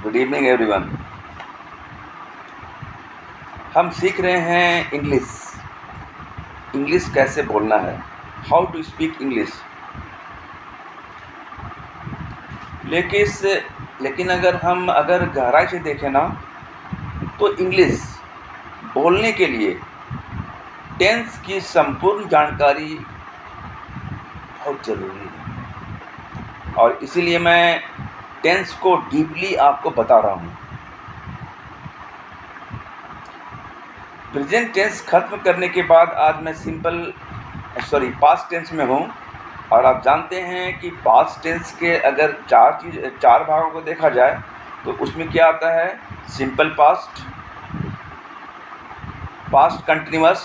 Good evening everyone. हम सीख रहे हैं इंग्लिश कैसे बोलना है, हाउ टू स्पीक इंग्लिश। लेकिन अगर गहराई से देखें ना, तो इंग्लिश बोलने के लिए टेंस की संपूर्ण जानकारी बहुत ज़रूरी है, और इसीलिए मैं टेंस को डीपली आपको बता रहा हूँ। प्रेजेंट टेंस खत्म करने के बाद आज मैं पास्ट टेंस में हूँ। और आप जानते हैं कि पास्ट टेंस के अगर चार भागों को देखा जाए तो उसमें क्या आता है? Simple past, past continuous,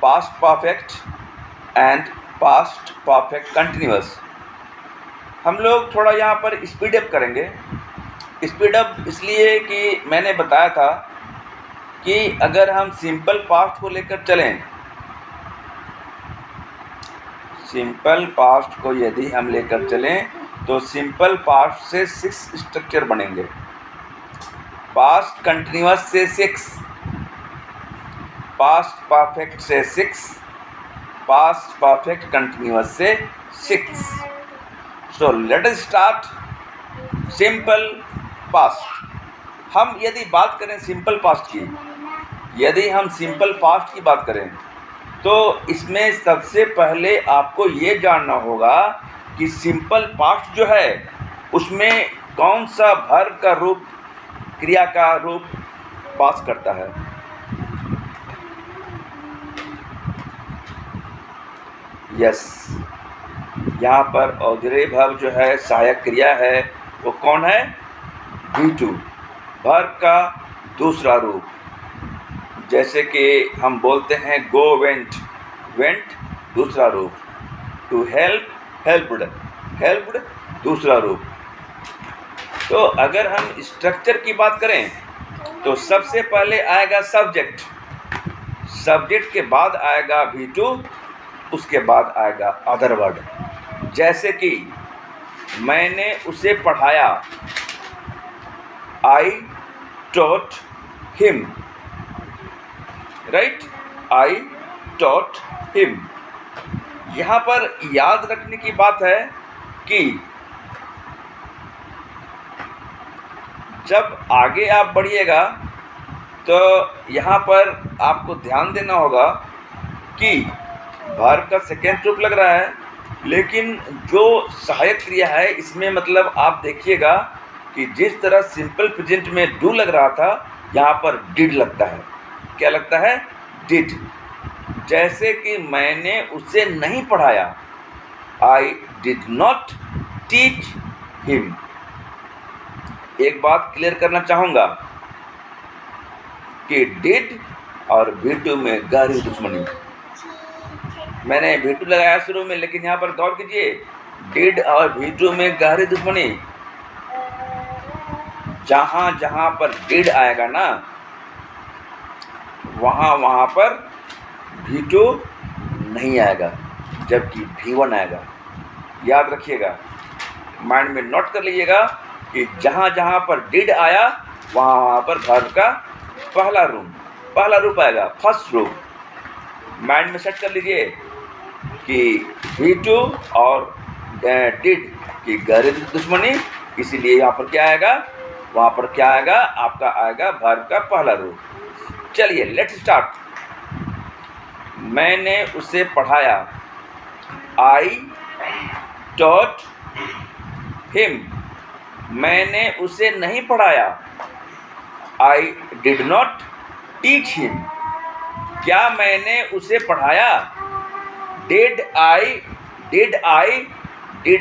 past perfect and past perfect continuous. हम लोग थोड़ा यहाँ पर स्पीड अप करेंगे। स्पीड अप इसलिए कि मैंने बताया था कि अगर हम सिंपल पास्ट को लेकर चलें, सिंपल पास्ट को यदि हम लेकर चलें तो सिंपल पास्ट से 6 स्ट्रक्चर बनेंगे, पास्ट कंटिन्यूअस से 6, पास्ट परफेक्ट से 6, पास्ट परफेक्ट कंटिन्यूअस से 6। So let us start simple past. हम यदि बात करें सिंपल पास्ट की, यदि हम सिंपल पास्ट की बात करें तो इसमें सबसे पहले आपको ये जानना होगा कि सिंपल पास्ट जो है उसमें कौन सा वर्ब का रूप, क्रिया का रूप पास करता है। यस, यहाँ पर ऑक्सिलरी वर्ब जो है, सहायक क्रिया है, वो कौन है? V2, वर्ब का दूसरा रूप। जैसे कि हम बोलते हैं गो वेंट, वेंट दूसरा रूप। टू हेल्प, हेल्प्ड, हेल्प्ड दूसरा रूप। तो अगर हम स्ट्रक्चर की बात करें तो सबसे पहले आएगा सब्जेक्ट, सब्जेक्ट के बाद आएगा V2, उसके बाद आएगा अदर वर्ड। जैसे कि मैंने उसे पढ़ाया, I taught him, right, I taught him। यहाँ पर याद रखने की बात है कि जब आगे आप बढ़िएगा तो यहाँ पर आपको ध्यान देना होगा कि वर्ब का सेकेंड रूप लग रहा है, लेकिन जो सहायक क्रिया है इसमें मतलब आप देखिएगा कि जिस तरह सिंपल प्रेजेंट में डू लग रहा था, यहाँ पर डिड लगता है। क्या लगता है? डिड। जैसे कि मैंने उसे नहीं पढ़ाया, I did not teach him। एक बात क्लियर करना चाहूँगा कि डिड और V2 में गहरी दुश्मनी। मैंने V2 लगाया शुरू में, लेकिन यहाँ पर गौर कीजिए, डिड और V2 में गहरी दुश्मनी। जहाँ पर डिड आएगा ना, वहाँ पर V2 नहीं आएगा, जबकि V1 आएगा। याद रखिएगा, माइंड में नोट कर लीजिएगा कि जहाँ पर डिड आया वहाँ पर वर्ब का पहला रूप आएगा, फर्स्ट रूप। माइंड में सेट कर लीजिए कि V2 और डिड की गहरी दुश्मनी, इसीलिए यहाँ पर क्या आएगा, वहाँ पर क्या आएगा, आपका आएगा वर्ब का पहला रूप। चलिए लेट्स स्टार्ट। मैंने उसे पढ़ाया, I taught him। मैंने उसे नहीं पढ़ाया, I did not teach him। क्या मैंने उसे पढ़ाया? Did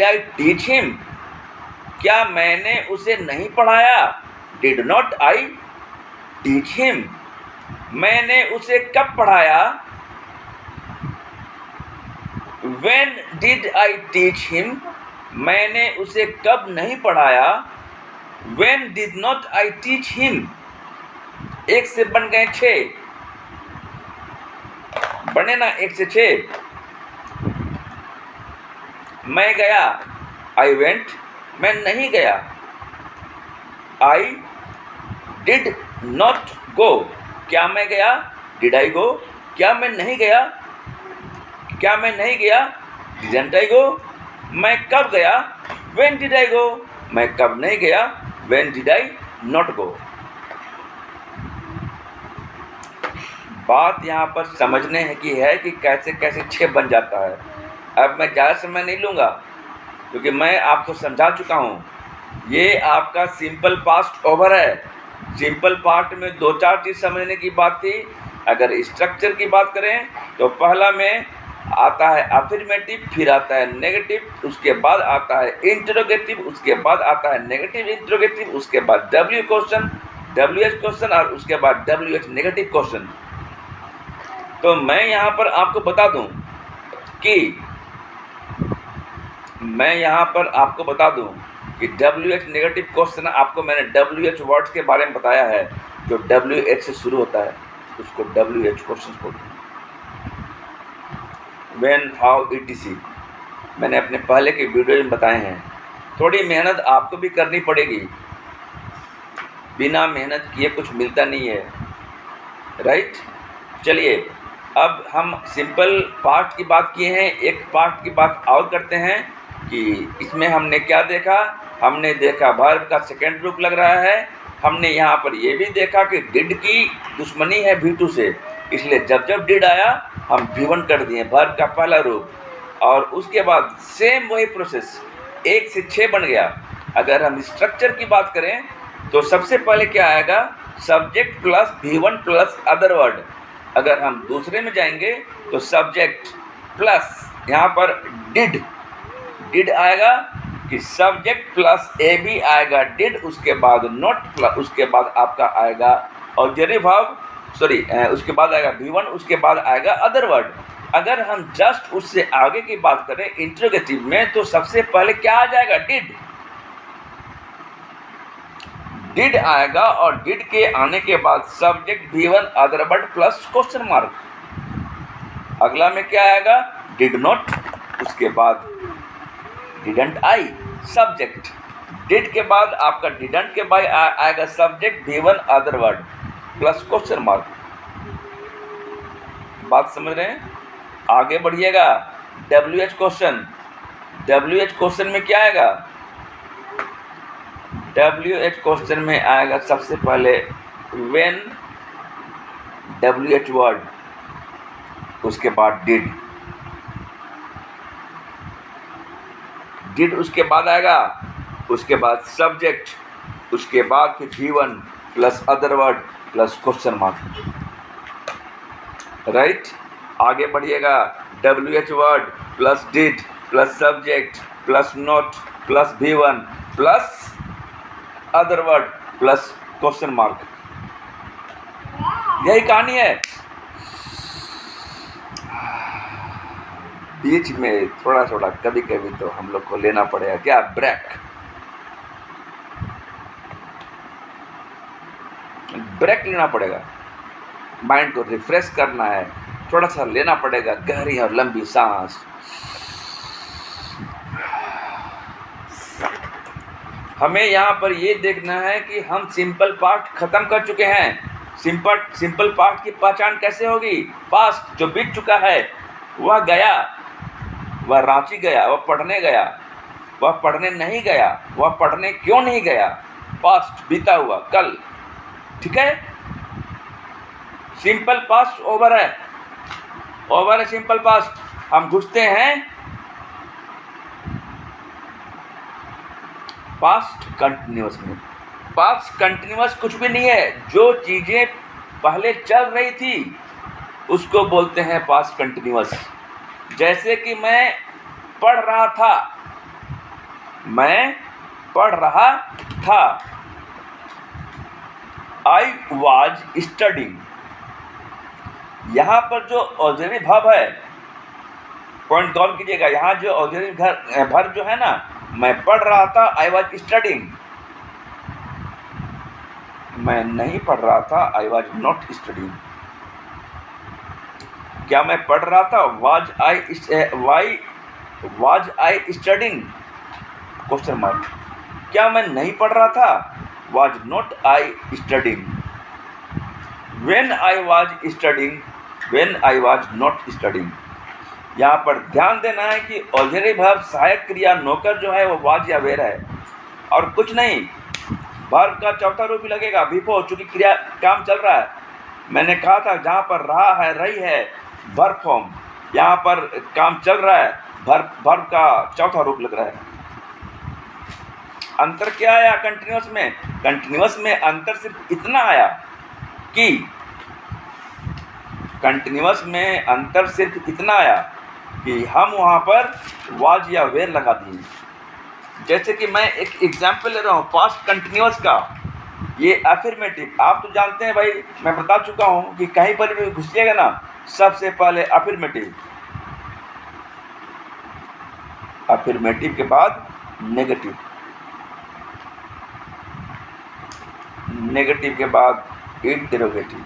I teach him? क्या मैंने उसे नहीं पढ़ाया? Did not I teach him? मैंने उसे कब पढ़ाया? When did I teach him? मैंने उसे कब नहीं पढ़ाया? When did not I teach him? एक से बन गए 6, बने ना, 1 से 6। मैं गया, I went, मैं नहीं गया, आई डिड नॉट गो, क्या मैं गया? डिड आई गो? क्या मैं नहीं गया? क्या मैं नहीं गया? डिडंट आई गो? मैं कब गया? व्हेन डिड आई गो? मैं कब नहीं गया? When did I not go? बात यहाँ पर समझने की है कि कैसे कैसे 6 बन जाता है। अब मैं ज़्यादा समय नहीं लूँगा क्योंकि मैं आपको समझा चुका हूँ। ये आपका सिंपल पास्ट ओवर है। सिंपल पास्ट में 2-4 चीज़ समझने की बात थी। अगर स्ट्रक्चर की बात करें तो पहला में आता है अफर्मेटिव, फिर आता है नेगेटिव, उसके बाद आता है इंटरोगेटिव, उसके बाद आता है नेगेटिव इंटरोगेटिव, उसके बाद डब्ल्यू क्वेश्चन, WH क्वेश्चन और उसके बाद WH नेगेटिव क्वेश्चन। तो मैं यहाँ पर आपको बता दूँ कि WH नेगेटिव क्वेश्चन आपको मैंने WH वर्ड्स के बारे में बताया है। जो WH से शुरू होता है उसको WH क्वेश्चन बोलते हैं। व्हेन, हाउ, ETC मैंने अपने पहले के वीडियो में बताए हैं। थोड़ी मेहनत आपको भी करनी पड़ेगी, बिना मेहनत किए कुछ मिलता नहीं है, राइट। चलिए अब हम सिंपल पार्ट की बात किए हैं, एक पार्ट की बात और करते हैं कि इसमें हमने क्या देखा। हमने देखा वर्ब का सेकेंड रूप लग रहा है। हमने यहाँ पर ये भी देखा कि डिड की दुश्मनी है V2 से, इसलिए जब जब डिड आया हम V1 कर दिए, वर्ब का पहला रूप। और उसके बाद सेम वही प्रोसेस 1 से 6 बन गया। अगर हम स्ट्रक्चर की बात करें तो सबसे पहले क्या आएगा? Subject plus V1 plus other word. अगर हम दूसरे में जाएंगे तो सब्जेक्ट प्लस यहाँ पर डिड आएगा कि सब्जेक्ट प्लस AB आएगा डिड, उसके बाद नॉट प्लस, उसके बाद आपका आएगा ऑक्सिलरी वर्ब, उसके बाद आएगा V1, उसके बाद आएगा अदर वर्ड। अगर हम जस्ट उससे आगे की बात करें इंट्रोगेटिव में तो सबसे पहले क्या आ जाएगा? डिड आएगा और डिड के आने के बाद subject V1 other word plus question mark. अगला में क्या आएगा? डिड नॉट, उसके बाद डिडंट आई, सब्जेक्ट। डिड के बाद आपका डिडंट के बाद आएगा subject V1 other word plus question mark. बात समझ रहे हैं? आगे बढ़िएगा। WH क्वेश्चन में क्या आएगा? WH क्वेश्चन में आएगा सबसे पहले व्हेन, WH वर्ड, उसके बाद डिड, उसके बाद आएगा, उसके बाद सब्जेक्ट, उसके बाद फिर V1 plus other word plus question mark, right. आगे बढ़िएगा। WH word plus did plus subject plus not plus V1 plus other word plus question mark. यही कहानी है। बीच में थोड़ा थोड़ा कभी कभी तो हम लोग को लेना पड़ेगा क्या? ब्रेक लेना पड़ेगा। माइंड को रिफ्रेश करना है, थोड़ा सा लेना पड़ेगा गहरी और लंबी सांस। हमें यहाँ पर ये देखना है कि हम सिंपल पार्ट खत्म कर चुके हैं। सिंपल पार्ट की पहचान कैसे होगी? पास्ट जो बीत चुका है, वह गया, वह रांची गया, वह पढ़ने गया, वह पढ़ने नहीं गया, वह पढ़ने क्यों नहीं गया? पास्ट बीता हुआ कल, ठीक है। सिंपल पास्ट ओवर है सिंपल पास्ट। हम घुसते हैं पास्ट कंटिन्यूअस में। पास्ट कंटिन्यूअस कुछ भी नहीं है। जो चीज़ें पहले चल रही थी उसको बोलते हैं पास्ट कंटिन्यूअस। जैसे कि मैं पढ़ रहा था, आई वॉज स्टडिंग। यहाँ पर जो ऑक्सिलरी वर्ब है, पॉइंट गौर कीजिएगा, यहाँ जो ऑक्सिलरी वर्ब जो है ना, मैं पढ़ रहा था, आई वॉज स्टडिंग। मैं नहीं पढ़ रहा था, आई वॉज नॉट स्टडिंग। क्या मैं पढ़ रहा था? Was I studying? Question mark. क्या मैं नहीं पढ़ रहा था? was not I studying. When I was studying, when I was not studying. यहाँ पर ध्यान देना है कि ऑक्सिलरी वर्ब सहायक क्रिया नौकर जो है वो वाज या वेर है और कुछ नहीं। वर्ब का चौथा रूप ही लगेगा बिफोर, चूंकि क्रिया काम चल रहा है। मैंने कहा था जहाँ पर रहा है, रही है वर्ब फॉर्म, यहाँ पर काम चल रहा है, वर्ब का चौथा रूप लग रहा है। अंतर क्या आया कंटिन्यूअस में? कंटिन्यूअस में अंतर सिर्फ इतना आया कि कंटिन्यूअस में अंतर सिर्फ इतना आया कि हम वहाँ पर वाज या वेर लगा दिए। जैसे कि मैं एक एग्जाम्पल ले रहा हूँ पास्ट कंटिन्यूअस का, ये अफर्मेटिव। आप तो जानते हैं भाई, मैं बता चुका हूँ कि कहीं पर भी घुसिएगा ना, सबसे पहले अफर्मेटिव, अफर्मेटिव के बाद नेगेटिव, नेगेटिव के बाद इंटरोगेटिव,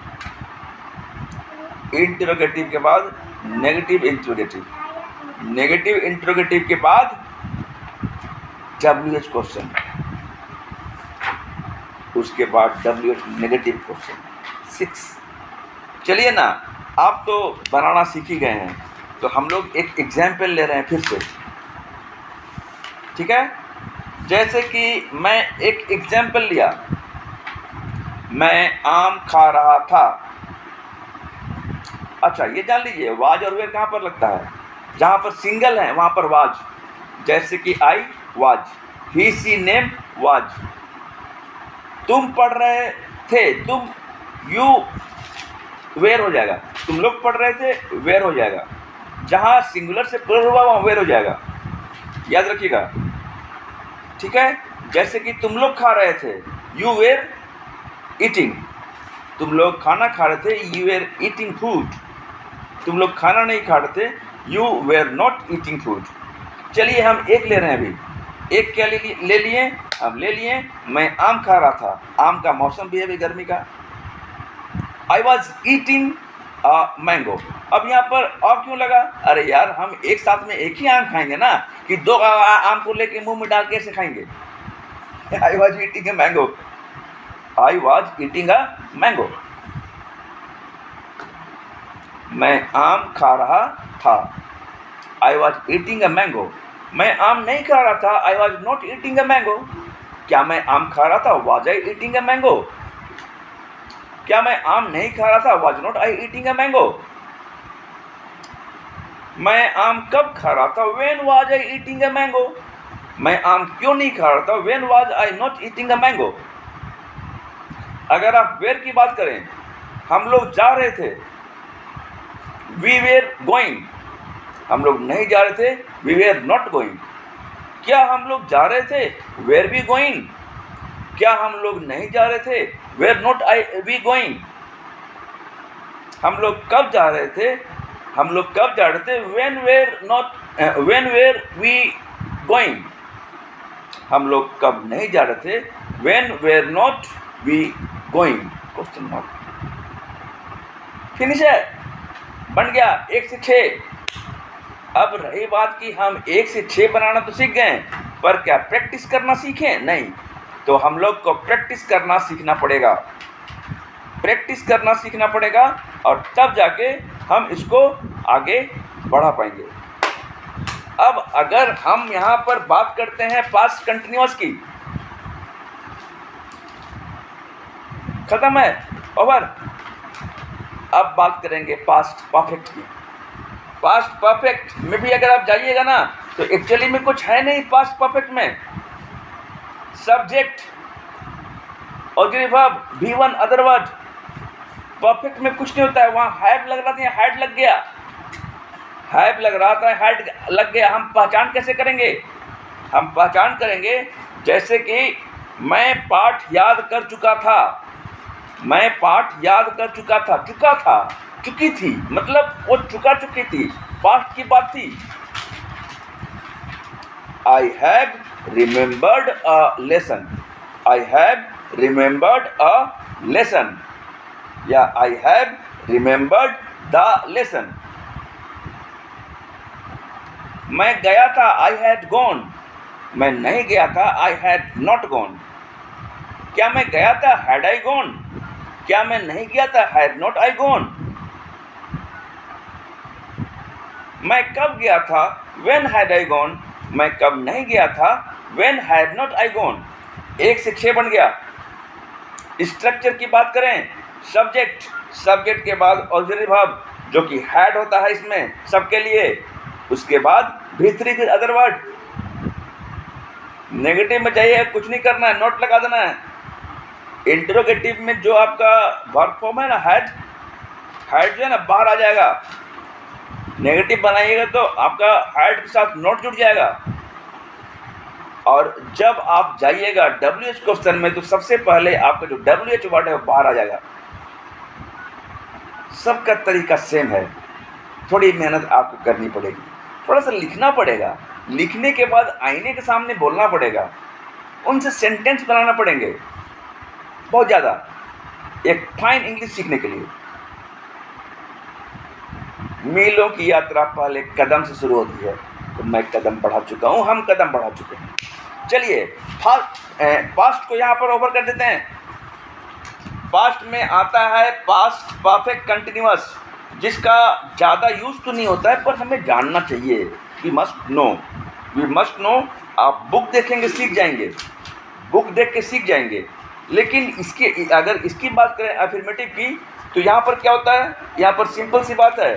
इंटरोगेटिव के बाद नेगेटिव इंटरोगेटिव, नेगेटिव इंटरोगेटिव के बाद WH क्वेश्चन, उसके बाद WH नेगेटिव क्वेश्चन 6। चलिए ना, आप तो बनाना सीख ही गए हैं, तो हम लोग एक एग्जाम्पल ले रहे हैं फिर से, ठीक है? जैसे कि मैं एक एग्जाम्पल लिया, मैं आम खा रहा था। अच्छा, ये जान लीजिए वाज और वेर कहाँ पर लगता है? जहाँ पर सिंगल है वहाँ पर वाज। जैसे कि I was, he she name was. तुम पढ़ रहे थे, तुम यू वेर हो जाएगा, तुम लोग पढ़ रहे थे वेर हो जाएगा। जहाँ सिंगुलर से प्लुरल हुआ वहाँ वेर हो जाएगा, याद रखिएगा, ठीक है? जैसे कि तुम लोग खा रहे थे, यू वेर ईटिंग, तुम लोग खाना खा रहे थे, यू वेर ईटिंग फूड। तुम लोग खाना नहीं खा रहे थे, you were not eating food. चलिए हम एक ले रहे हैं अभी। एक क्या ले लिए? हम ले लिए मैं आम खा रहा था। आम का मौसम भी है अभी गर्मी का। I was eating mango. अब यहाँ पर और क्यों लगा? अरे यार, हम एक साथ में एक ही आम खाएंगे ना, कि दो आम को लेके मुंह में डाल के ऐसे खाएंगे। I was eating a mango, I was eating a mango. मैं आम खा रहा था, I was eating a mango. मैं आम नहीं खा रहा था, I was not eating a mango. क्या मैं आम खा रहा था? Was I eating a mango? क्या मैं आम नहीं खा रहा था? Was not I eating a mango? मैं आम कब खा रहा था? When was I eating a mango? मैं आम क्यों नहीं खा रहा था? When was I not eating a mango? अगर आप वेर की बात करें, हम लोग जा रहे थे, वी वेर गोइंग। हम लोग नहीं जा रहे थे, वी वेर नॉट गोइंग। क्या हम लोग जा रहे थे? Were we going. क्या हम लोग नहीं जा रहे थे? Were not I we going. हम लोग कब जा रहे थे? हम लोग कब जा रहे थे? When were we going. हम लोग कब नहीं जा रहे थे? When were not we going. Question mark. Finish है, बन गया 1 से 6। अब रही बात कि हम 1 से 6 बनाना तो सीख गए, पर क्या प्रैक्टिस करना सीखें? नहीं। तो हम लोग को प्रैक्टिस करना सीखना पड़ेगा, प्रैक्टिस करना सीखना पड़ेगा, और तब जाके हम इसको आगे बढ़ा पाएंगे। अब अगर हम यहाँ पर बात करते हैं पास्ट कंटिन्यूअस की, खत्म है, ओवर। अब बात करेंगे पास्ट परफेक्ट की। पास्ट परफेक्ट में भी अगर आप जाइएगा ना, तो एक्चुअली में कुछ है नहीं पास्ट परफेक्ट में। Subject, auxiliary verb, V1 other word. Perfect में कुछ नहीं होता है। वहाँ हैव लग रहा था, हैड लग गया, हैव लग रहा था, हैड लग गया। हम पहचान कैसे करेंगे? हम पहचान करेंगे जैसे कि मैं पाठ याद कर चुका था। मैं पाठ याद कर चुका था, चुका था, चुकी थी, मतलब वो चुकी थी, पास्ट की बात थी। I have remembered a lesson. I have remembered a lesson. या I have remembered the lesson. मैं गया था, I had gone. मैं नहीं गया था, I had not gone. क्या मैं गया था, हैड आई गॉन? क्या मैं नहीं गया था, हैड नॉट आई गॉन? मैं कब गया था, व्हेन हैड आई गॉन? मैं कब नहीं गया था, when had not I gone? 1 से 6 बन गया। स्ट्रक्चर की बात करें, सब्जेक्ट, सब्जेक्ट के बाद ऑक्सिलरी वर्ब जो कि हैड होता है इसमें सबके लिए, उसके बाद V3 फिर अदर वर्ड। नेगेटिव में जाइए, कुछ नहीं करना है, नोट लगा देना है। इंटरोगेटिव में जो आपका वर्ब फॉर्म है ना, हैड, हैड जो है ना बाहर आ जाएगा। नेगेटिव बनाइएगा तो आपका हैड के साथ नोट जुड़ जाएगा। और जब आप जाइएगा WH क्वेश्चन में तो सबसे पहले आपका जो WH वर्ड है वो बाहर आ जाएगा। सबका तरीका सेम है, थोड़ी मेहनत आपको करनी पड़ेगी, थोड़ा सा लिखना पड़ेगा, लिखने के बाद आईने के सामने बोलना पड़ेगा, उनसे सेंटेंस बनाना पड़ेंगे बहुत ज़्यादा, एक फाइन इंग्लिश सीखने के लिए। मीलों की यात्रा पहले कदम से शुरू होती है, तो मैं कदम बढ़ा चुका हूँ, हम कदम बढ़ा चुके हैं। चलिए पास्ट को यहाँ पर ओवर कर देते हैं। पास्ट में आता है पास्ट परफेक्ट कंटिन्यूअस, जिसका ज़्यादा यूज तो नहीं होता है पर हमें जानना चाहिए। We must know, we must know. आप बुक देखेंगे सीख जाएंगे, बुक देख के सीख जाएंगे। लेकिन इसके अगर इसकी बात करें अफर्मेटिव की, तो यहाँ पर क्या होता है, यहाँ पर सिंपल सी बात है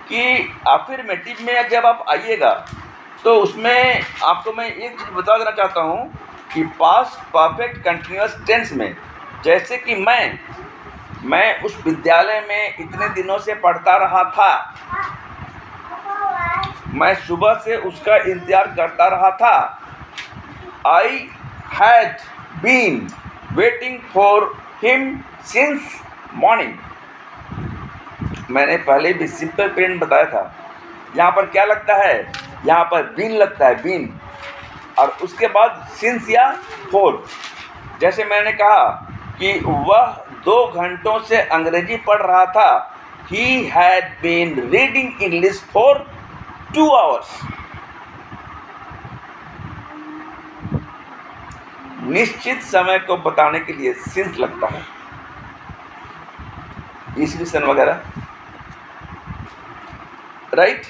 कि अफर्मेटिव में जब आप आइएगा तो उसमें आपको मैं एक चीज़ बता देना चाहता हूँ कि पास्ट परफेक्ट कंटिन्यूअस टेंस में, जैसे कि मैं उस विद्यालय में इतने दिनों से पढ़ता रहा था, मैं सुबह से उसका इंतज़ार करता रहा था। I had been waiting for him since morning. मैंने पहले भी सिंपल प्रेजेंट बताया था। यहाँ पर क्या लगता है, यहाँ पर बीन लगता है, बीन, और उसके बाद सिंस या फॉर। जैसे मैंने कहा कि वह 2 घंटों से अंग्रेजी पढ़ रहा था, he had been reading English for 2 hours। निश्चित समय को बताने के लिए सिंस लगता है, ईस्वीसन वगैरह, राइट।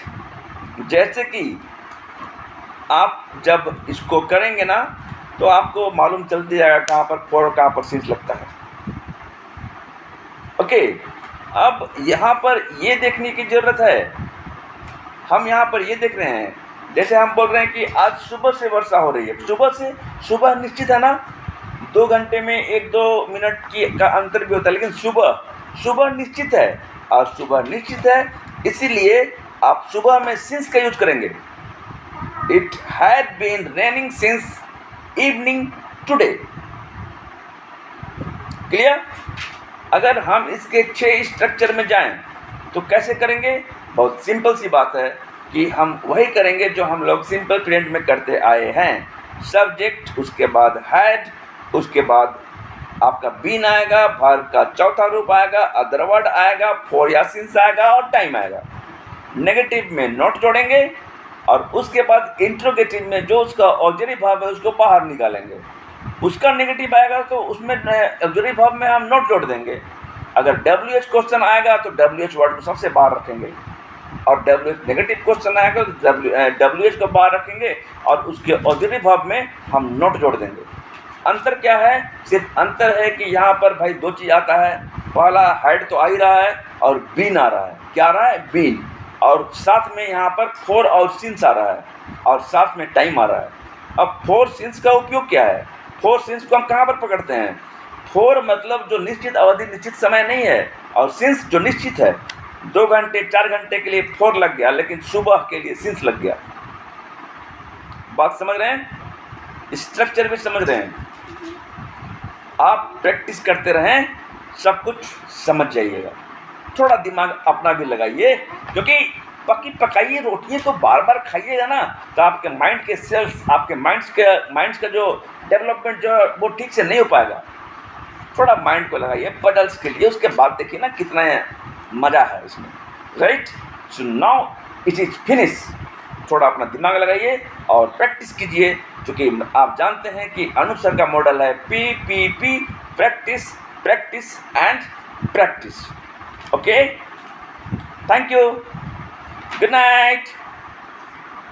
जैसे कि आप जब इसको करेंगे ना तो आपको मालूम चलती जाएगा कहाँ पर फॉर और कहाँ पर सिंस लगता है। ओके, अब यहाँ पर ये देखने की ज़रूरत है, हम यहाँ पर ये देख रहे हैं, जैसे हम बोल रहे हैं कि आज सुबह से वर्षा हो रही है। सुबह से, सुबह निश्चित है ना, 2 घंटे में 1-2 मिनट की का अंतर भी होता है, लेकिन सुबह निश्चित है, और सुबह निश्चित है इसीलिए आप सुबह में सिंस का यूज करेंगे। It had been raining since evening today. Clear? अगर हम इसके 6 स्ट्रक्चर में जाएं तो कैसे करेंगे? बहुत सिंपल सी बात है कि हम वही करेंगे जो हम लोग सिंपल प्रेजेंट में करते आए हैं। सब्जेक्ट, उसके बाद हैड, उसके बाद आपका बीन आएगा, वर्ब का चौथा रूप आएगा, अदर वर्ड आएगा, फॉर या सिंस आएगा और टाइम आएगा। नेगेटिव में नॉट जोड़ेंगे और उसके बाद इंट्रोगेटिव में जो उसका ऑक्सिलरी वर्ब है उसको बाहर निकालेंगे। उसका नेगेटिव आएगा तो उसमें ऑक्सिलरी वर्ब में हम नॉट जोड़ देंगे। अगर WH क्वेश्चन आएगा तो WH वर्ड को सबसे बाहर रखेंगे, और WH नेगेटिव क्वेश्चन आएगा तो WH को बाहर रखेंगे और उसके ऑक्सिलरी वर्ब में हम नॉट जोड़ देंगे। अंतर क्या है? सिर्फ अंतर है कि यहाँ पर भाई 2 चीज़ आता है। पहला हैड तो आ ही रहा है और बीन आ रहा है। क्या आ रहा है? बीन, और साथ में यहाँ पर फॉर और सिंस आ रहा है, और साथ में टाइम आ रहा है। अब फॉर सिंस का उपयोग क्या है? फॉर सिंस को हम कहाँ पर पकड़ते हैं? फॉर मतलब जो निश्चित अवधि, निश्चित समय नहीं है, और सिंस जो निश्चित है। 2 घंटे 4 घंटे के लिए फॉर लग गया, लेकिन सुबह के लिए सिंस लग गया। बात समझ रहे हैं? स्ट्रक्चर भी समझ रहे हैं? आप प्रैक्टिस करते रहें, सब कुछ समझ जाइएगा। थोड़ा दिमाग अपना भी लगाइए, क्योंकि पकाइए रोटियाँ तो बार बार खाइएगा ना, तो आपके माइंड के सेल्स, आपके माइंड्स का जो डेवलपमेंट जो है वो ठीक से नहीं हो पाएगा। थोड़ा माइंड को लगाइए पजल्स के लिए, उसके बाद देखिए ना कितना मज़ा है इसमें, right. So now it is finish. थोड़ा अपना दिमाग लगाइए और प्रैक्टिस कीजिए, क्योंकि आप जानते हैं कि अनुस्वर का मॉडल है PPP, practice practice and practice. Okay, thank you, good night.